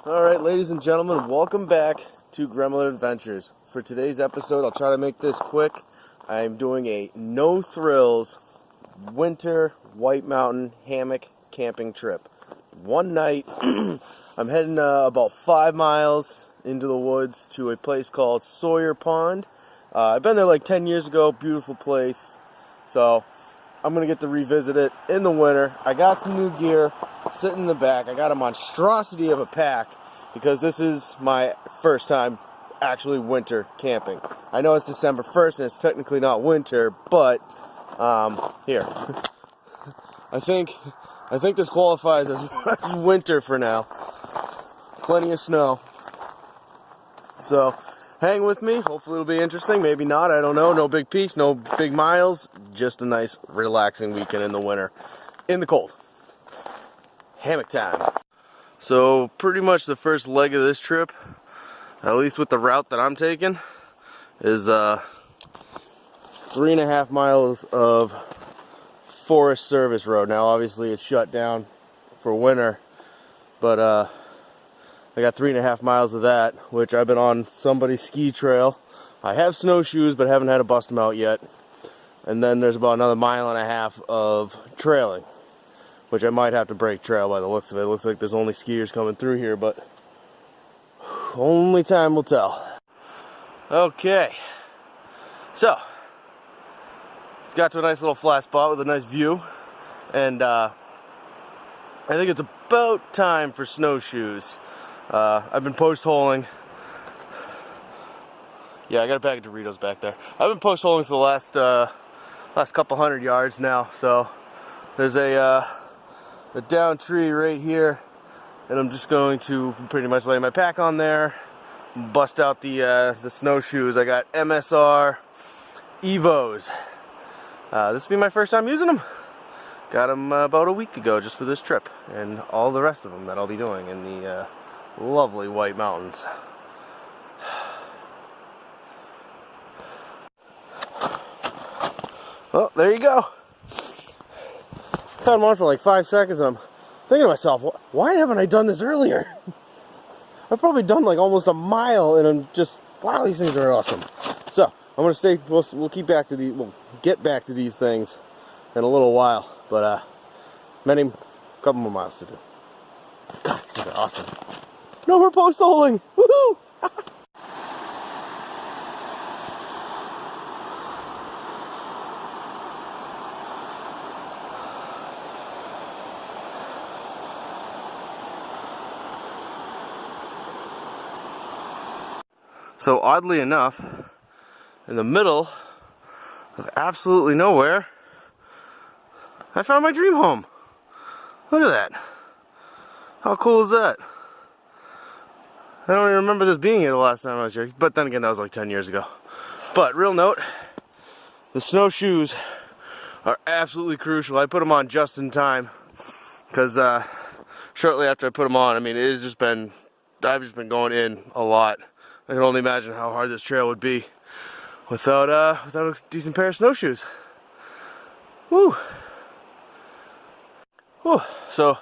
Alright, ladies and gentlemen, welcome back to Gremlin Adventures. For today's episode, I'll try to make this quick. I'm doing a no-thrills winter White Mountain hammock camping trip. One night, I'm heading about 5 miles into the woods to a place called Sawyer Pond. I've been there like 10 years ago, beautiful place. So, I'm going to get to revisit it in the winter. I got some new gear sitting in the back. I got a monstrosity of a pack because this is my first time actually winter camping. I know it's December 1st and it's technically not winter, but here. I think this qualifies as winter for now. Plenty of snow. So, hang with me. Hopefully it'll be interesting. Maybe not. I don't know. No big peaks, no big miles. Just a nice, relaxing weekend in the winter. In the cold. Hammock time. So, pretty much the first leg of this trip, at least with the route that I'm taking, is 3.5 miles of Forest Service road. Now, obviously, it's shut down for winter, but I got 3.5 miles of that, which I've been on somebody's ski trail. I have snowshoes, but haven't had to bust them out yet. And then there's about another 1.5 miles of trailing, which I might have to break trail by the looks of it. It looks like there's only skiers coming through here, but only time will tell. Okay, so got to a nice little flat spot with a nice view, and I think it's about time for snowshoes. I've been post-holing. Yeah, I got a bag of Doritos back there. I've been post-holing for the last couple hundred yards now. So there's a down tree right here, and I'm just going to pretty much lay my pack on there, bust out the snowshoes. I got MSR Evos. This will be my first time using them. Got them about a week ago just for this trip, and all the rest of them that I'll be doing in the lovely White Mountains. Well, there you go. Had them on for like 5 seconds, and I'm thinking to myself, why haven't I done this earlier? I've probably done like almost a mile, and I'm just, wow, these things are awesome. So, I'm gonna stay. We'll get back to these things in a little while, but a couple more miles to do. God, these things are awesome. No more post-holing. Woohoo! So oddly enough, in the middle of absolutely nowhere, I found my dream home. Look at that. How cool is that? I don't even remember this being here the last time I was here, but then again, that was like 10 years ago. But real note, the snowshoes are absolutely crucial. I put them on just in time because shortly after I put them on, I mean, I've just been going in a lot. I can only imagine how hard this trail would be without a decent pair of snowshoes. Woo! Whew. So,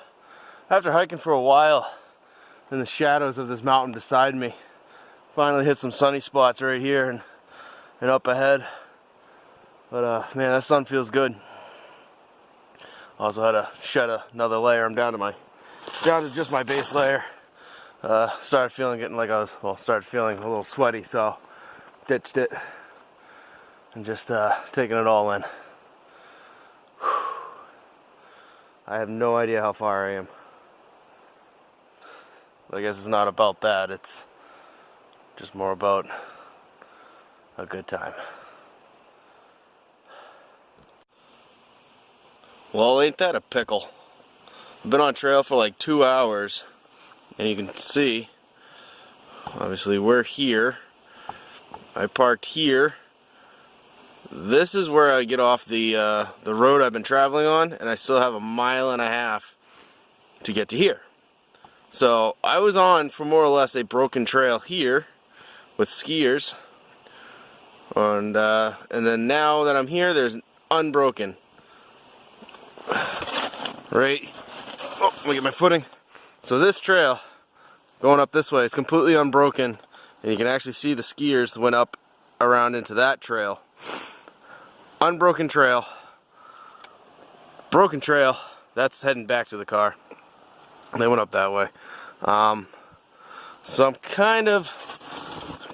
after hiking for a while in the shadows of this mountain beside me, finally hit some sunny spots right here and up ahead. But man, that sun feels good. Also had to shed another layer. I'm down to just my base layer. Started feeling a little sweaty, so ditched it and just taking it all in. I have no idea how far I am. But I guess it's not about that, it's just more about a good time. Well, ain't that a pickle? I've been on trail for like 2 hours, and you can see, obviously we're here. I parked here. This is where I get off the road I've been traveling on, and I still have 1.5 miles to get to here. So I was on for more or less a broken trail here with skiers, and then now that I'm here, there's an unbroken. Right. Oh, let me get my footing. So this trail going up this way. It's completely unbroken, and you can actually see the skiers went up around into that trail. Unbroken trail. Broken trail. That's heading back to the car. They went up that way. So I'm kind of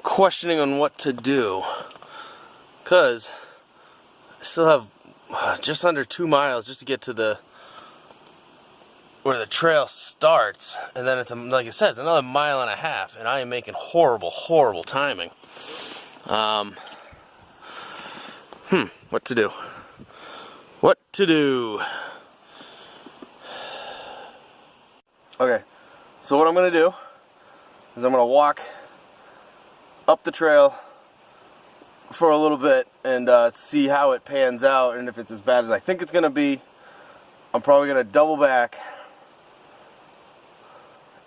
questioning on what to do, because I still have just under 2 miles just to get to where the trail starts, and then it's, like I said, it's another 1.5 miles, and I am making horrible timing. What to do? What to do? Okay, so what I'm gonna do is I'm gonna walk up the trail for a little bit and see how it pans out, and if it's as bad as I think it's gonna be, I'm probably gonna double back,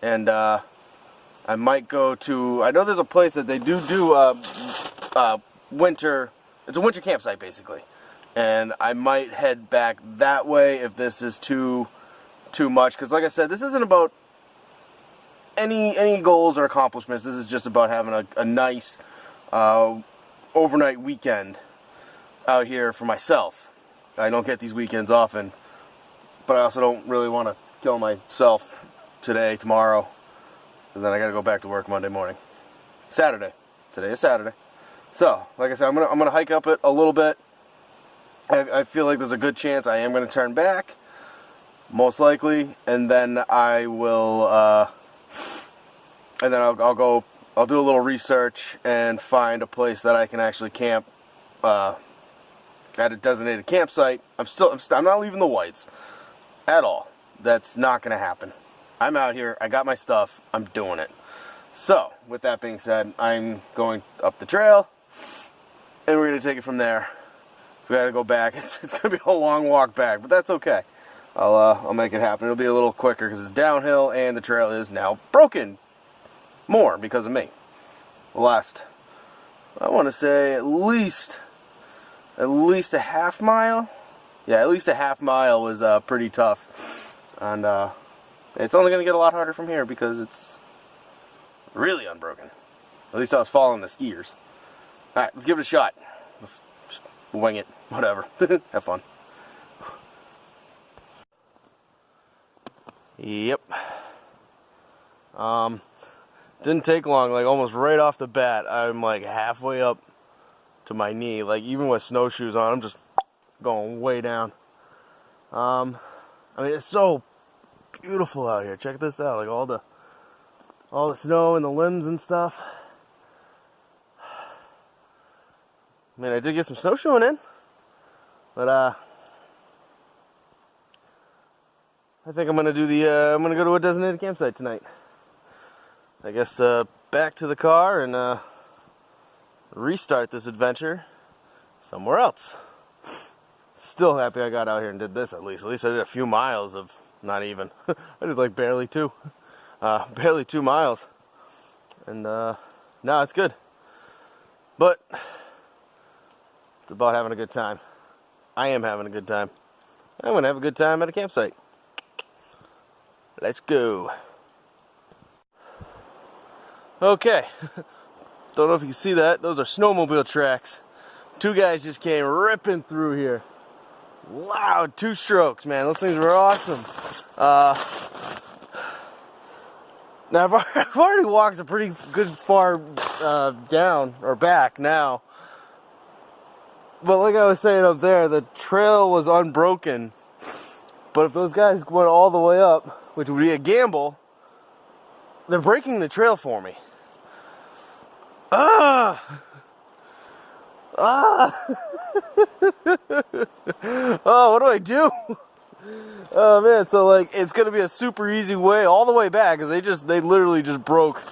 and I might go to, I know there's a place that they do winter, it's a winter campsite basically, and I might head back that way if this is too much, because like I said, this isn't about any goals or accomplishments. This is just about having a nice overnight weekend out here for myself. I don't get these weekends often, but I also don't really want to kill myself today, tomorrow, and then I gotta go back to work Monday morning. Saturday. Today is Saturday. So, like I said, I'm gonna hike up it a little bit. I feel like there's a good chance I am gonna turn back, most likely, and then I will I'll do a little research and find a place that I can actually camp at a designated campsite. I'm not leaving the Whites at all. That's not going to happen. I'm out here. I got my stuff. I'm doing it. So, with that being said, I'm going up the trail, and we're going to take it from there. If we got to go back, it's going to be a long walk back, but that's okay. I'll make it happen. It'll be a little quicker because it's downhill, and the trail is now broken. More because of me. Last, I want to say at least a half mile. Yeah, at least a half mile was pretty tough, and it's only going to get a lot harder from here because it's really unbroken. At least I was following the skiers. All right, let's give it a shot. Just wing it, whatever. Have fun. Yep. Didn't take long, like almost right off the bat, I'm like halfway up to my knee. Like even with snowshoes on, I'm just going way down. I mean, it's so beautiful out here. Check this out, like all the snow and the limbs and stuff. Man, I did get some snowshoeing in, but I think I'm gonna do I'm gonna go to a designated campsite tonight. I guess back to the car and restart this adventure somewhere else. Still happy I got out here and did this at least. At least I did a few miles of, not even. I did like barely 2 miles. And no, it's good. But it's about having a good time. I am having a good time. I'm going to have a good time at a campsite. Let's go. Okay, don't know if you can see that. Those are snowmobile tracks. 2 guys just came ripping through here. Loud 2 strokes, man. Those things were awesome. Now I've already walked a pretty good far down or back now. But like I was saying up there, the trail was unbroken. But if those guys went all the way up, which would be a gamble, they're breaking the trail for me. Oh, what do I do? Oh man, so like it's gonna be a super easy way all the way back because they literally just broke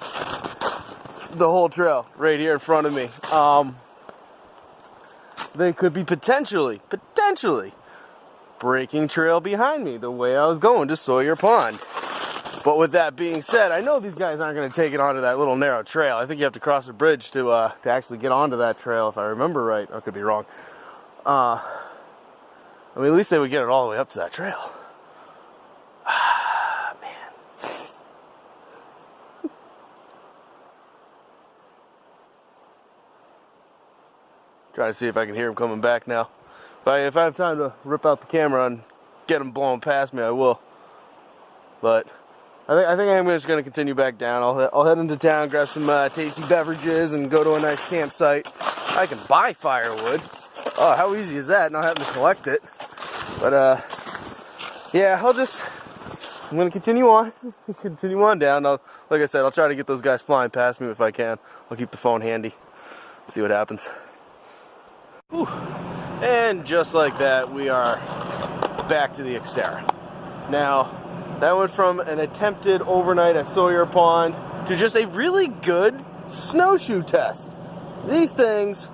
the whole trail right here in front of me. They could be potentially breaking trail behind me the way I was going to Sawyer Pond. But with that being said, I know these guys aren't going to take it onto that little narrow trail. I think you have to cross a bridge to actually get onto that trail, if I remember right. I could be wrong. I mean, at least they would get it all the way up to that trail. Man. Trying to see if I can hear him coming back now. If I have time to rip out the camera and get him blowing past me, I will. But I think I'm just going to continue back down. I'll head into town, grab some tasty beverages, and go to a nice campsite. I can buy firewood. Oh, how easy is that? Not having to collect it. But yeah, I'm going to continue on down. Like I said, I'll try to get those guys flying past me if I can. I'll keep the phone handy. See what happens. Whew. And just like that, we are back to the Xterra. Now, that went from an attempted overnight at Sawyer Pond to just a really good snowshoe test. These things,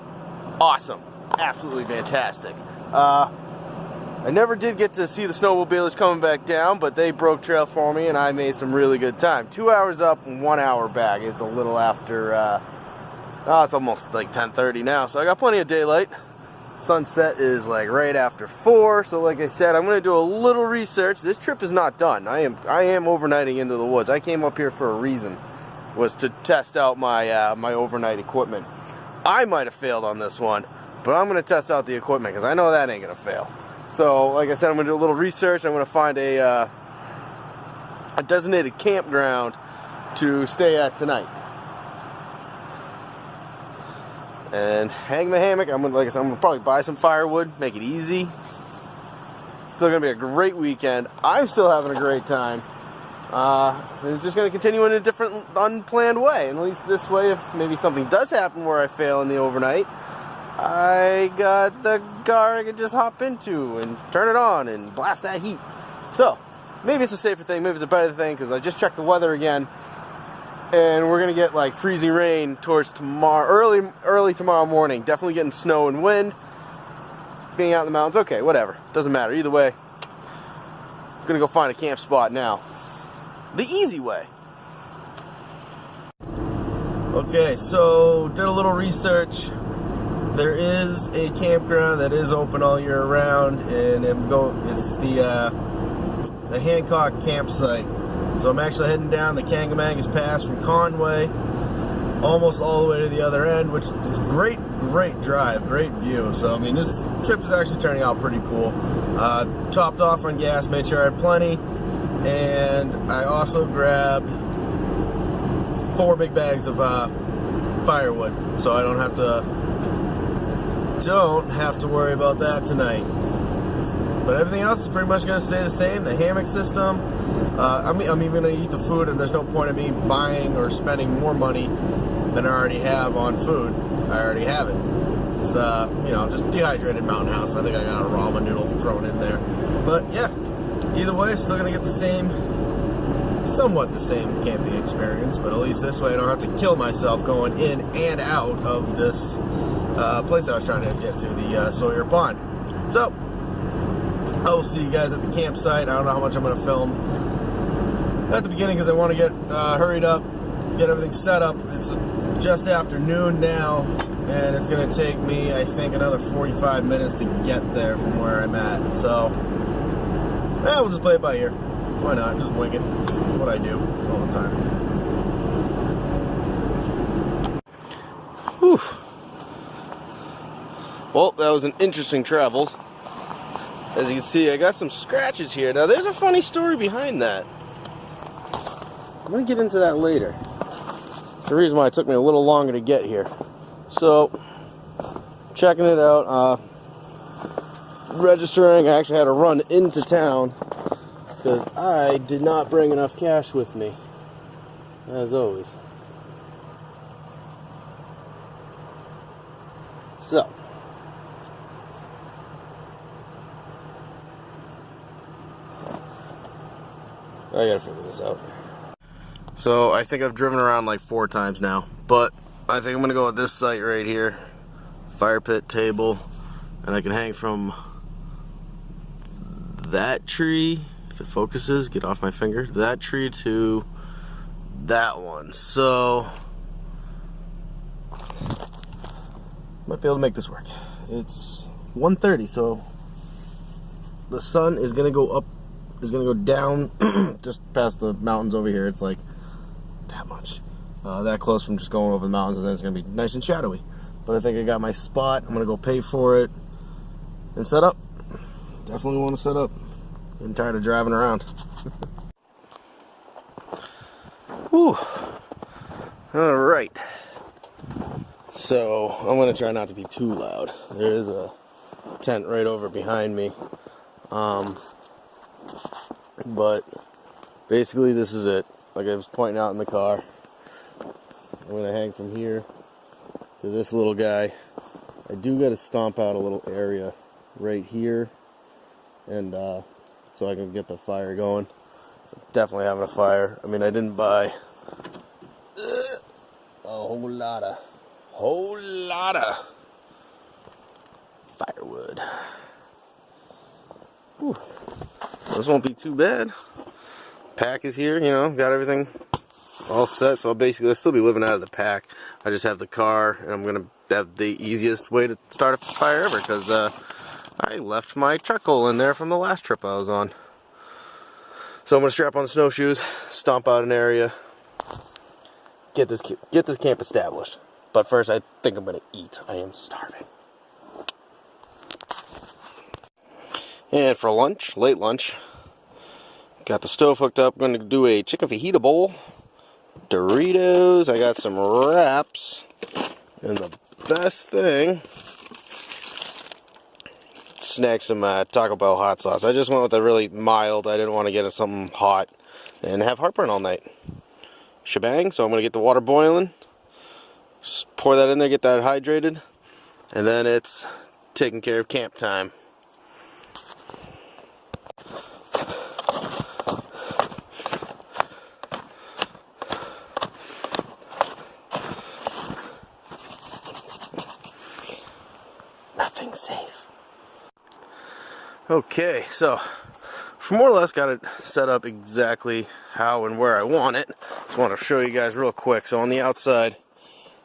awesome. Absolutely fantastic. I never did get to see the snowmobilers coming back down, but they broke trail for me and I made some really good time. 2 hours up and 1 hour back. It's a little after, it's almost like 10:30 now, so I got plenty of daylight. Sunset is like right after 4, so like I said, I'm going to do a little research. This trip is not done. I am overnighting into the woods. I came up here for a reason, was to test out my my overnight equipment. I might have failed on this one, but I'm going to test out the equipment because I know that ain't going to fail. So like I said, I'm going to do a little research. I'm going to find a designated campground to stay at tonight. And hang the hammock. Like I said, I'm gonna probably buy some firewood, make it easy. Still gonna be a great weekend. I'm still having a great time. And it's just gonna continue in a different, unplanned way. And at least this way, if maybe something does happen where I fail in the overnight, I got the car I could just hop into and turn it on and blast that heat. So maybe it's a safer thing, maybe it's a better thing, because I just checked the weather again. And we're going to get like freezing rain towards tomorrow, early tomorrow morning. Definitely getting snow and wind. Being out in the mountains, okay, whatever. Doesn't matter. Either way, I'm going to go find a camp spot now. The easy way. Okay, so did a little research. There is a campground that is open all year round, and it's the Hancock campsite. So I'm actually heading down the Kangamangas Pass from Conway, almost all the way to the other end, which is great drive, great view. So I mean, this trip is actually turning out pretty cool. Topped off on gas, made sure I had plenty, and I also grabbed 4 big bags of firewood, so I don't have to worry about that tonight. But everything else is pretty much going to stay the same. The hammock system. I'm even going to eat the food, and there's no point in me buying or spending more money than I already have on food. I already have it. It's just dehydrated Mountain House. I think I got a ramen noodle thrown in there. But yeah, either way, still going to get somewhat the same camping experience. But at least this way, I don't have to kill myself going in and out of this place I was trying to get to, the Sawyer Pond. So I will see you guys at the campsite. I don't know how much I'm going to film at the beginning because I want to get hurried up, get everything set up. It's just after noon now, and it's going to take me, I think, another 45 minutes to get there from where I'm at. So, we'll just play it by ear. Why not? Just wing it. It's what I do all the time. Whew. Well, that was an interesting travels. As you can see, I got some scratches here. Now, there's a funny story behind that. I'm going to get into that later. The reason why it took me a little longer to get here. So, checking it out, registering. I actually had to run into town because I did not bring enough cash with me, as always. So, I gotta figure this out. So I think I've driven around like 4 times now, but I think I'm gonna go with this site right here. Fire pit table, and I can hang from that tree, if it focuses, get off my finger, that tree to that one. So might be able to make this work. It's 1:30, so the sun is gonna go up, is gonna go down just past the mountains over here. It's like that much, that close from just going over the mountains, and then it's gonna be nice and shadowy. but I think I got my spot. I'm gonna go pay for it and set up. Definitely want to set up. I'm tired of driving around. Whew. All right. So I'm gonna try not to be too loud. There is a tent right over behind me. But basically this is it. Like I was pointing out in the car. I'm gonna hang from here to this little guy. I do gotta stomp out a little area right here, and so I can get the fire going. So definitely having a fire. I mean, I didn't buy a whole lot of firewood. Whew. So this won't be too bad. Pack is here, you know, got everything all set. So I'll still be living out of the pack. I just have the car, and I'm gonna have the easiest way to start a fire ever, because I left my charcoal in there from the last trip I was on. So I'm gonna strap on the snowshoes, stomp out an area, get this camp established. But first, I think I'm gonna eat. I am starving. And for lunch, late lunch, got the stove hooked up. I'm gonna do a chicken fajita bowl, Doritos. I got some wraps, and the best thing, snag some Taco Bell hot sauce. I just went with a really mild. I didn't want to get something hot and have heartburn all night. Shebang. So I'm gonna get the water boiling, just pour that in there, get that hydrated, and then it's taking care of camp time. Nothing's safe. Okay, so more or less got it set up exactly how and where I want it. Just want to show you guys real quick. So on the outside,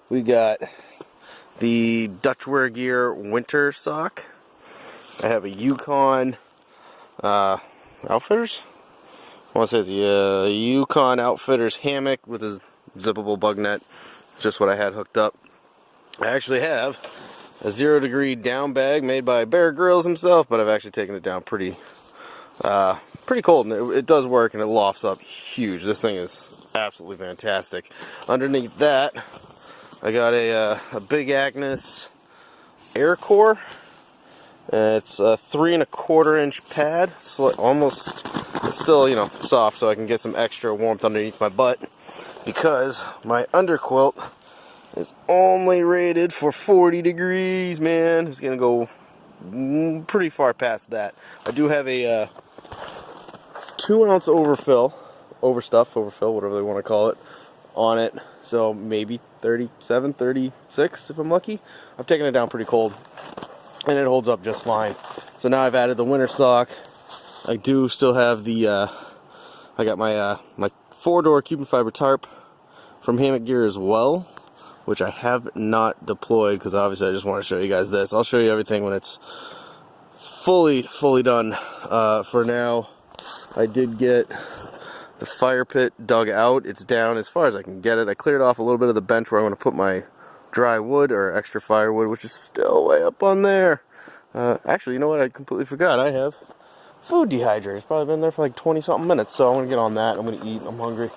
we got the Dutchwear Gear winter sock. I have a Yukon Outfitters. I want to say it's Yukon Outfitters hammock with a zippable bug net. Just what I had hooked up. I actually have a 0 degree down bag made by Bear Grylls himself, but I've actually taken it down pretty cold, and it does work, and it lofts up huge. This thing is absolutely fantastic. Underneath that, I got a Big Agnes Air Core. It's a 3 1/4 inch pad. It's still, you know, soft, so I can get some extra warmth underneath my butt, because my underquilt is only rated for 40 degrees, man. It's gonna go pretty far past that. I do have a 2-ounce overfill, whatever they want to call it, on it. So maybe 37, 36 if I'm lucky. I've taken it down pretty cold, and it holds up just fine. So now I've added the winter sock. I do still have the, I got my 4-door Cuban fiber tarp from Hammock Gear as well, which I have not deployed, because obviously I just want to show you guys this. I'll show you everything when it's fully done. For now, I did get the fire pit dug out. It's down as far as I can get it. I cleared off a little bit of the bench where I'm going to put my dry wood or extra firewood, which is still way up on there. Actually, you know what? I completely forgot. I have food dehydrator. It's probably been there for like 20-something minutes, so I'm going to get on that. I'm going to eat. I'm hungry.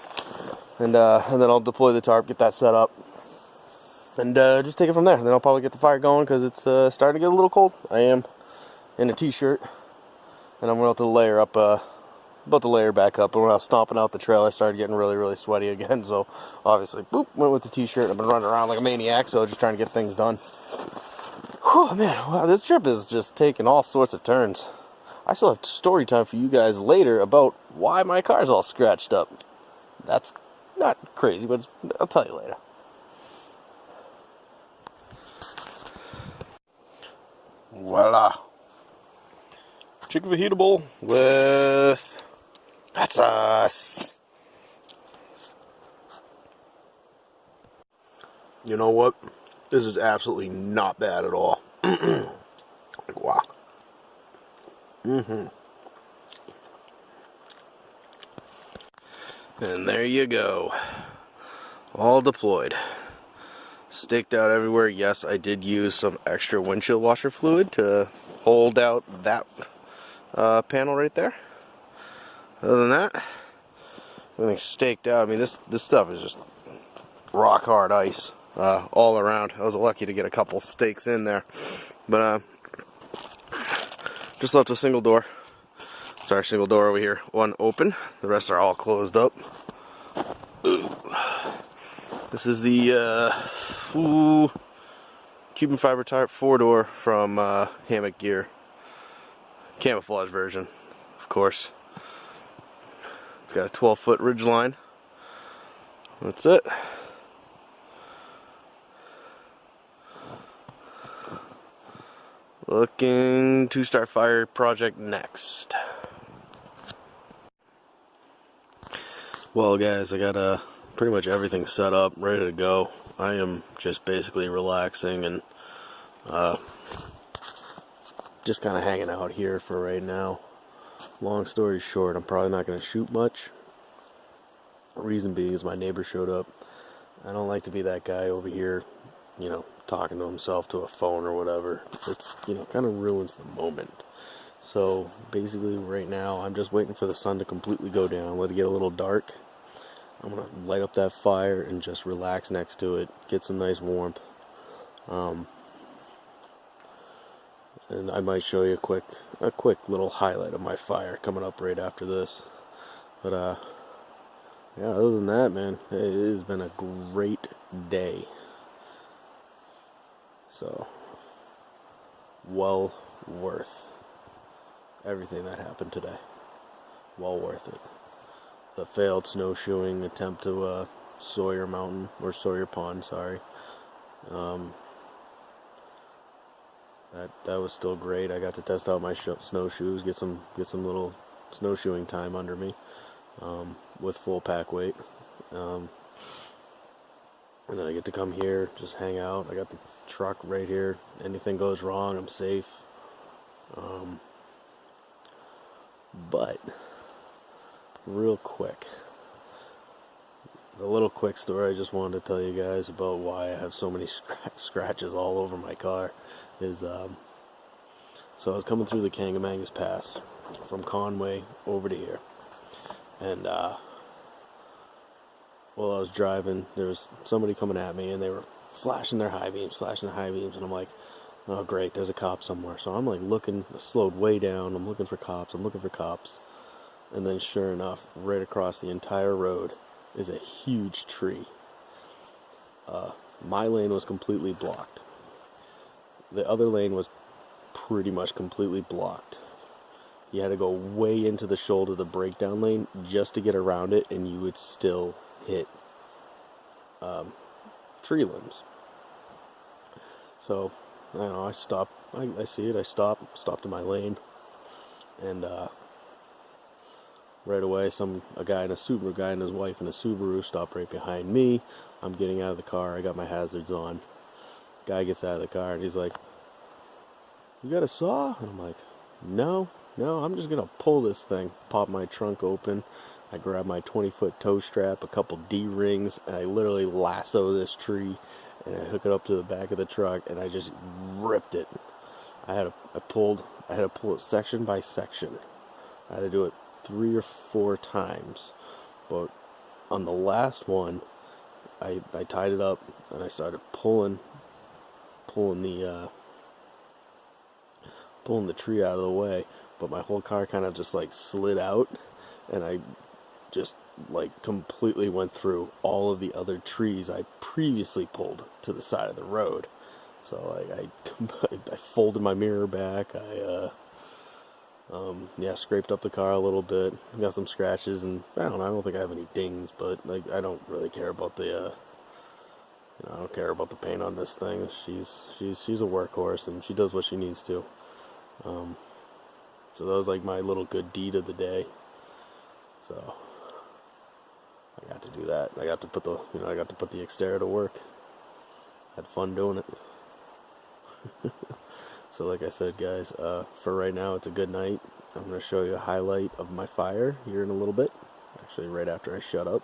And then I'll deploy the tarp, get that set up, and just take it from there. And then I'll probably get the fire going, because it's starting to get a little cold. I am in a t-shirt, and I'm about to layer back up. And when I was stomping out the trail, I started getting really sweaty again. So obviously, boop, went with the t-shirt. I've been running around like a maniac, so just trying to get things done. Whew, man, wow, this trip is just taking all sorts of turns. I still have story time for you guys later about why my car's all scratched up. That's not crazy, but I'll tell you later. Voila. Chicken fajita bowl with hot sauce. You know what? This is absolutely not bad at all. Like, wow. And there you go. All deployed. Staked out everywhere. Yes, I did use some extra windshield washer fluid to hold out that panel right there. Other than that, everything's staked out. I mean, this stuff is just rock hard ice all around. I was lucky to get a couple stakes in there, but just left a single door. Sorry, single door over here. One open. The rest are all closed up. This is the Cuban fiber type 4-door from Hammock Gear. Camouflage version, of course. It's got a 12-foot ridge line. That's it. Looking to start fire project next. Well, guys, I got pretty much everything set up, ready to go. I am just basically relaxing and just kind of hanging out here for right now. Long story short, I'm probably not going to shoot much. Reason being is my neighbor showed up. I don't like to be that guy over here, you know, talking to himself to a phone or whatever. It's, you know, kind of ruins the moment. So basically right now I'm just waiting for the sun to completely go down, let it get a little dark. I'm going to light up that fire and just relax next to it, get some nice warmth. And I might show you a quick little highlight of my fire coming up right after this. But yeah, other than that, man, it has been a great day. So, well worth everything that happened today. Well worth it. The failed snowshoeing attempt to Sawyer Mountain, or Sawyer Pond, sorry. That was still great. I got to test out my snowshoes, get some little snowshoeing time under me with full pack weight. And then I get to come here, just hang out. I got the truck right here. Anything goes wrong, I'm safe. But real quick, the little quick story I just wanted to tell you guys about why I have so many scratches all over my car is so I was coming through the Kangamangas Pass from Conway over to here, and while I was driving, there was somebody coming at me and they were flashing their high beams, and I'm like, oh great, there's a cop somewhere. So I'm like looking, I slowed way down, I'm looking for cops, and then sure enough, right across the entire road is a huge tree. My lane was completely blocked. The other lane was pretty much completely blocked. You had to go way into the shoulder of the breakdown lane just to get around it, and you would still hit tree limbs. So, I don't know, I stopped. I see it, I stopped in my lane, and right away, a guy and his wife in a Subaru stopped right behind me. I'm getting out of the car, I got my hazards on. Guy gets out of the car and he's like, you got a saw? And I'm like, no, I'm just gonna pull this thing. Pop my trunk open, I grab my 20-foot tow strap, a couple D-rings, and I literally lasso this tree and I hook it up to the back of the truck and I just ripped it. I had to pull it section by section. I had to do it 3 or 4 times, but on the last one I tied it up and I started pulling the tree out of the way, but my whole car kind of just like slid out, and I just like completely went through all of the other trees I previously pulled to the side of the road. So I folded my mirror back. I scraped up the car a little bit. Got some scratches, and I don't think I have any dings, but like I don't really care about the I don't care about the paint on this thing. She's a workhorse, and she does what she needs to. So that was like my little good deed of the day. So I got to do that. I got to put the exterior to work. Had fun doing it. So like I said, guys, for right now, it's a good night. I'm going to show you a highlight of my fire here in a little bit. Actually, right after I shut up.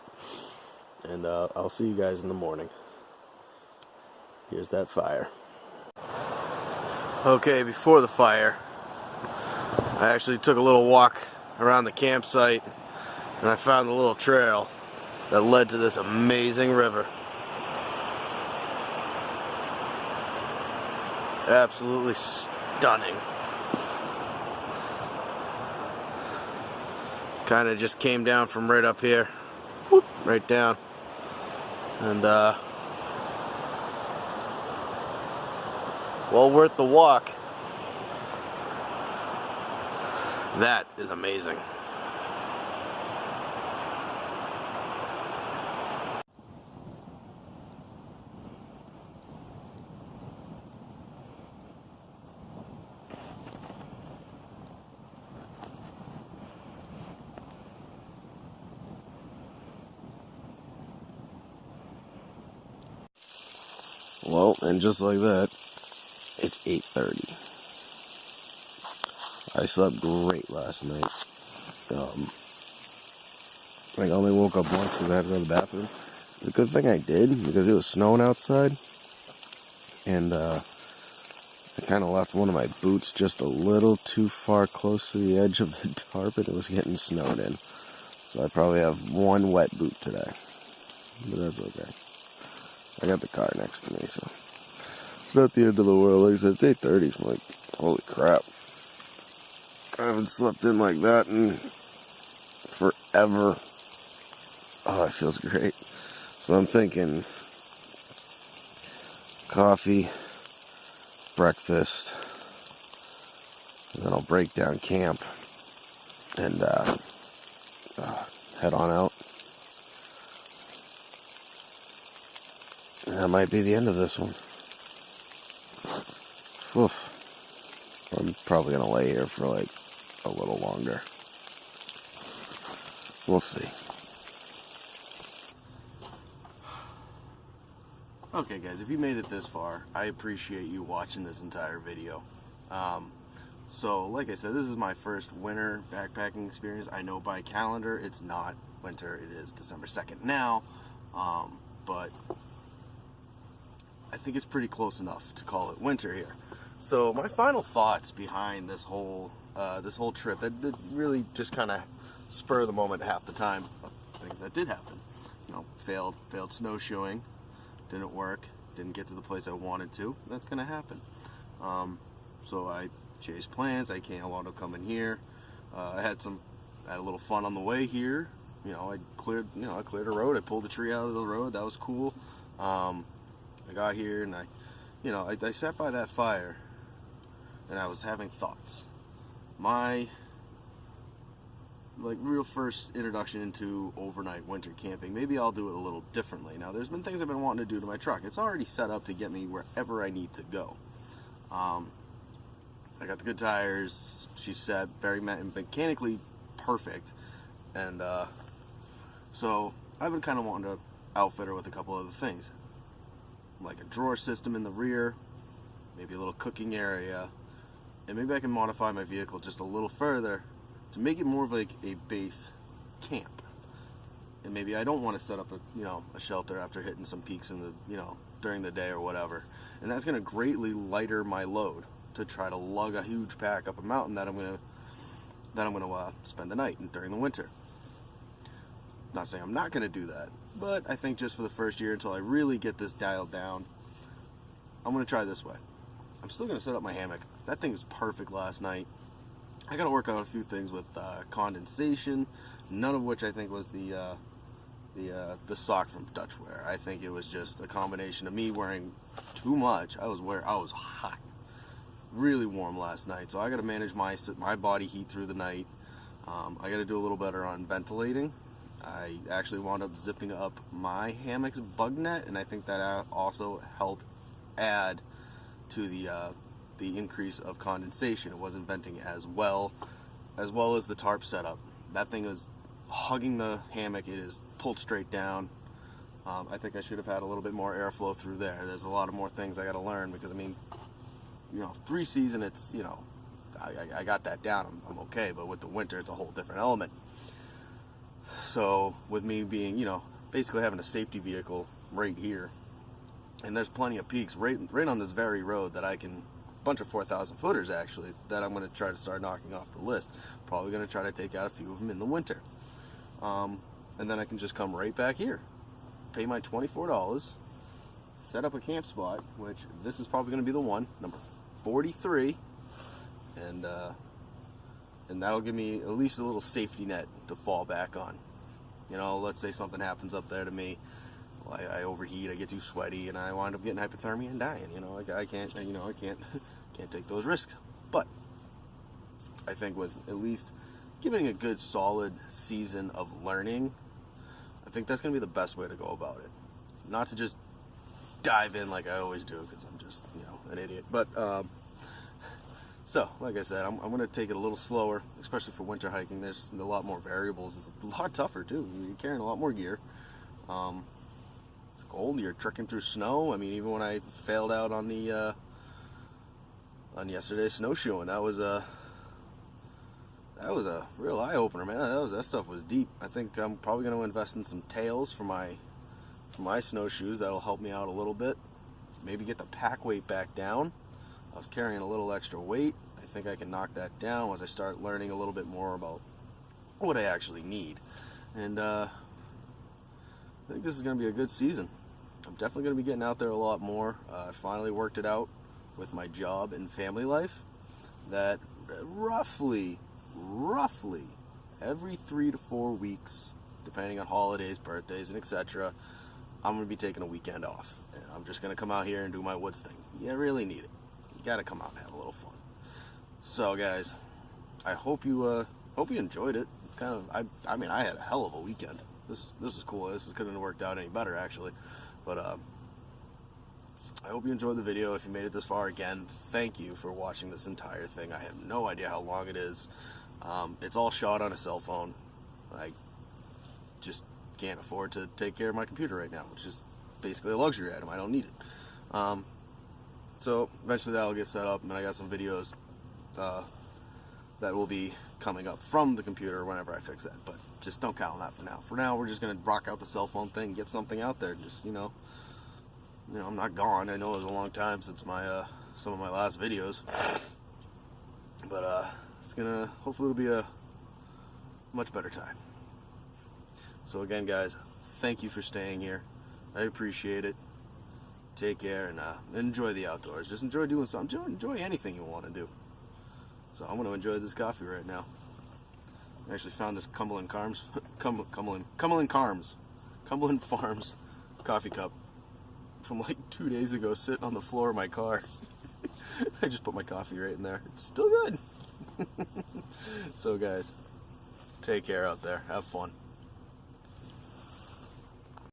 And I'll see you guys in the morning. Here's that fire. Okay, before the fire, I actually took a little walk around the campsite and I found a little trail that led to this amazing river. Absolutely stunning. Kind of just came down from right up here, whoop, right down, and well worth the walk. That is amazing. Well, and just like that, it's 8:30. I slept great last night. I only woke up once because I had to go to the bathroom. It's a good thing I did because it was snowing outside, and I kind of left one of my boots just a little too far close to the edge of the tarp, and it was getting snowed in. So I probably have one wet boot today, but that's okay. I got the car next to me, so it's not the end of the world. Like I said, it's 8:30. So I'm like, holy crap. I haven't slept in like that in forever. Oh, it feels great. So I'm thinking coffee, breakfast, and then I'll break down camp and head on out. And that might be the end of this one. Oof. I'm probably going to lay here for like a little longer. We'll see. Okay guys, if you made it this far, I appreciate you watching this entire video. So like I said, this is my first winter backpacking experience. I know by calendar it's not winter, it is December 2nd now, but I think it's pretty close enough to call it winter here. So my final thoughts behind this whole trip, that really just kind of spur of the moment half the time of things that did happen. You know, failed snowshoeing. Didn't work, didn't get to the place I wanted to. That's gonna happen. So I changed plans. I wound up coming here. I had a little fun on the way here. You know, I cleared a road. I pulled a tree out of the road. That was cool. I got here and I sat by that fire and I was having thoughts. My real first introduction into overnight winter camping. Maybe I'll do it a little differently. Now, there's been things I've been wanting to do to my truck. It's already set up to get me wherever I need to go. I got the good tires. She said very mechanically perfect, and so I've been kind of wanting to outfit her with a couple other things, like a drawer system in the rear, maybe a little cooking area, and maybe I can modify my vehicle just a little further to make it more of like a base camp. And maybe I don't want to set up a shelter after hitting some peaks in the during the day or whatever. And that's going to greatly lighter my load to try to lug a huge pack up a mountain that I'm going to spend the night during the winter. Not saying I'm not going to do that, but I think just for the first year until I really get this dialed down, I'm going to try this way. I'm still going to set up my hammock. That thing was perfect last night. I got to work on a few things with condensation, none of which I think was the sock from Dutchwear. I think it was just a combination of me wearing too much. I was hot, really warm last night, so I got to manage my body heat through the night. I got to do a little better on ventilating. I actually wound up zipping up my hammock's bug net, and I think that also helped add to the increase of condensation. It wasn't venting as well as the tarp setup. That thing is hugging the hammock. It is pulled straight down. I think I should have had a little bit more airflow through there. There's a lot of more things I got to learn because, I mean, 3 season, it's, I got that down. I'm okay, but with the winter, it's a whole different element. So with me being, basically having a safety vehicle right here, And there's plenty of peaks right on this very road that I can, bunch of 4,000 footers actually, that I'm going to try to start knocking off the list. Probably going to try to take out a few of them in the winter. And then I can just come right back here, pay my $24, set up a camp spot, which this is probably going to be the one, number 43, and that'll give me at least a little safety net to fall back on. You know, let's say something happens up there to me, I overheat, I get too sweaty, and I wind up getting hypothermia and dying. You know, I can't, you know, I can't take those risks. But I think with at least giving a good solid season of learning, I think that's going to be the best way to go about it. Not to just dive in like I always do, because I'm just, you know, an idiot. But so, like I said, I'm going to take it a little slower, especially for winter hiking. There's a lot more variables. It's a lot tougher too. You're carrying a lot more gear. It's cold. You're trekking through snow. I mean, even when I failed out on the on yesterday's snowshoeing, that was a real eye opener, man. That stuff was deep. I think I'm probably going to invest in some tails for my snowshoes. That'll help me out a little bit. Maybe get the pack weight back down. I was carrying a little extra weight. I think I can knock that down once I start learning a little bit more about what I actually need. And I think this is going to be a good season. I'm definitely going to be getting out there a lot more. I finally worked it out with my job and family life that roughly every 3 to 4 weeks, depending on holidays, birthdays, and etc., I'm going to be taking a weekend off. And I'm just going to come out here and do my woods thing. You really need it. You got to come out and have a little fun. So, guys, I hope you enjoyed it. I mean, I had a hell of a weekend. This is cool. This couldn't have worked out any better, actually. But I hope you enjoyed the video. If you made it this far, again, thank you for watching this entire thing. I have no idea how long it is. It's all shot on a cell phone. I just can't afford to take care of my computer right now, which is basically a luxury item. I don't need it. So eventually that'll get set up, and I got some videos that will be coming up from the computer whenever I fix that. But just don't count on that for now. For now, we're just gonna rock out the cell phone thing, get something out there. Just you know, I'm not gone. I know it was a long time since my some of my last videos, but it's gonna hopefully it'll be a much better time. So again, guys, thank you for staying here. I appreciate it. Take care and enjoy the outdoors. Just enjoy doing something. Enjoy anything you want to do. So I'm going to enjoy this coffee right now. I actually found this Cumberland Farms coffee cup from like 2 days ago sitting on the floor of my car. I just put my coffee right in there. It's still good. So guys, take care out there. Have fun.